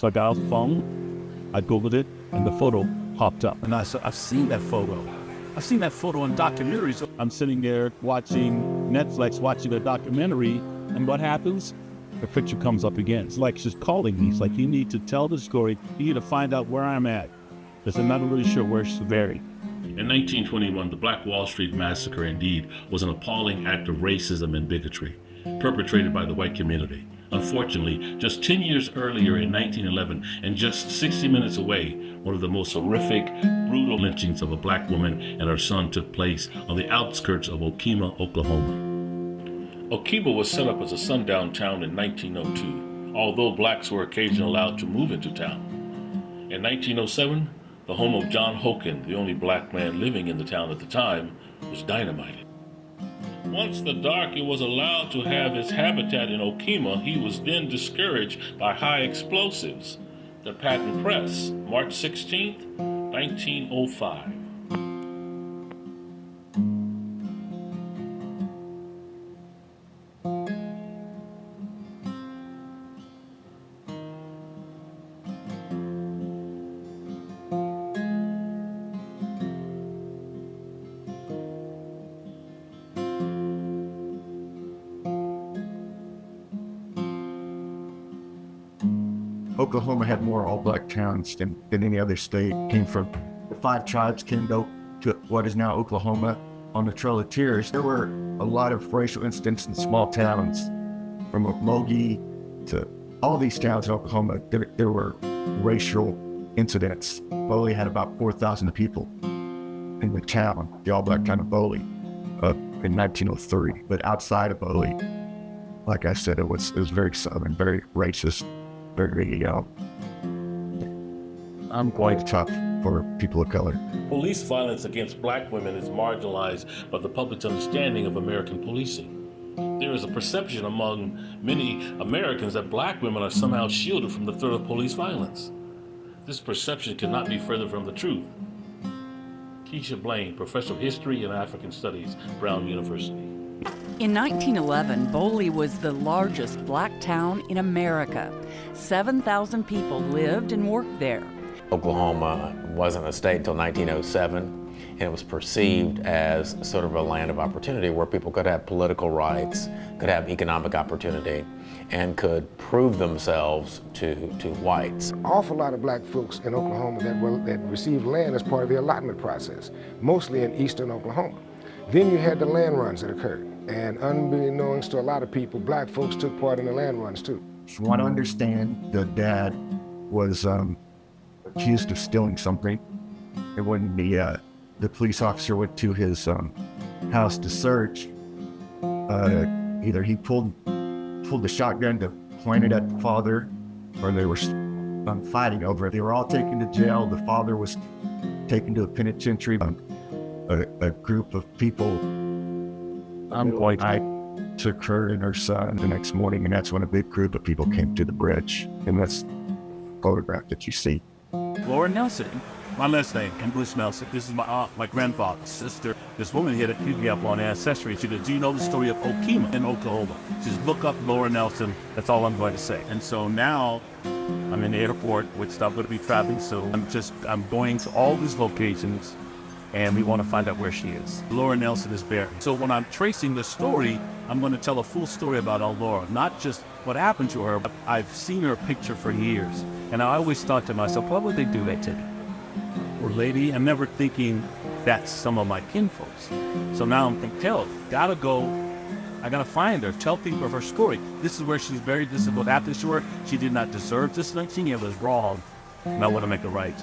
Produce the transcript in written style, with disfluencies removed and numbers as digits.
So I got out the phone, I Googled it, and the photo popped up. And I said, I've seen that photo. I've seen that photo in documentaries. I'm sitting there watching Netflix, watching a documentary, and what happens? The picture comes up again. It's like she's calling me. It's like, you need to tell the story. You need to find out where I'm at, because I'm not really sure where she's buried. In 1921, the Black Wall Street Massacre indeed was an appalling act of racism and bigotry perpetrated by the white community. Unfortunately, just 10 years earlier in 1911, and just 60 minutes away, one of the most horrific, brutal lynchings of a black woman and her son took place on the outskirts of Okemah, Oklahoma. Okemah was set up as a sundown town in 1902, although blacks were occasionally allowed to move into town. In 1907, the home of John Hoken, the only black man living in the town at the time, was dynamited. Once the Darky was allowed to have his habitat in Okemah, he was then discouraged by high explosives. The Patton Press, March 16, 1905. Oklahoma had more all-black towns than any other state. Came from the 5 tribes came to what is now Oklahoma on the Trail of Tears. There were a lot of racial incidents in small towns, from Okmulgee to all these towns in Oklahoma. There were racial incidents. Boley had about 4,000 people in the town, the all-black town of Boley, in 1903. But outside of Boley, like I said, it was very southern, very racist. Very I'm quite tough for people of color. Police violence against black women is marginalized by the public's understanding of American policing. There is a perception among many Americans that black women are somehow shielded from the threat of police violence. This perception cannot be further from the truth. Keisha Blaine, Professor of History and African Studies, Brown University. In 1911, Boley was the largest black town in America. 7,000 people lived and worked there. Oklahoma wasn't a state until 1907, and it was perceived as sort of a land of opportunity where people could have political rights, could have economic opportunity, and could prove themselves to whites. An awful lot of black folks in Oklahoma that received land as part of the allotment process, mostly in eastern Oklahoma. Then you had the land runs that occurred. And unbeknownst to a lot of people, black folks took part in the land runs too. From what I understand, the dad was accused of stealing something. And when the police officer went to his house to search, either he pulled the shotgun to point it at the father, or they were fighting over it. They were all taken to jail. The father was taken to a penitentiary. A group of people I took her and her son the next morning, and that's when a big group of people came to the bridge. And that's the photograph that you see. Laura Nelson, my last name, English Nelson. This is my aunt, my grandfather's sister. This woman here that picked me up on Ancestry. She goes, do you know the story of Okemah in Oklahoma? She says, look up Laura Nelson. That's all I'm going to say. And so now I'm in the airport, which I'm going to be traveling soon. I'm going to all these locations, and we want to find out where she is. Laura Nelson is buried. So when I'm tracing the story, I'm going to tell a full story about our Laura, not just what happened to her. I've seen her picture for years, and I always thought to myself, what would they do that to me? Poor lady. I'm never thinking that's some of my kinfolks. So now I'm compelled, gotta go. I gotta find her, tell people her story. This is where she's buried. This is what happened to her. She did not deserve this lynching. It was wrong, and I want to make it right.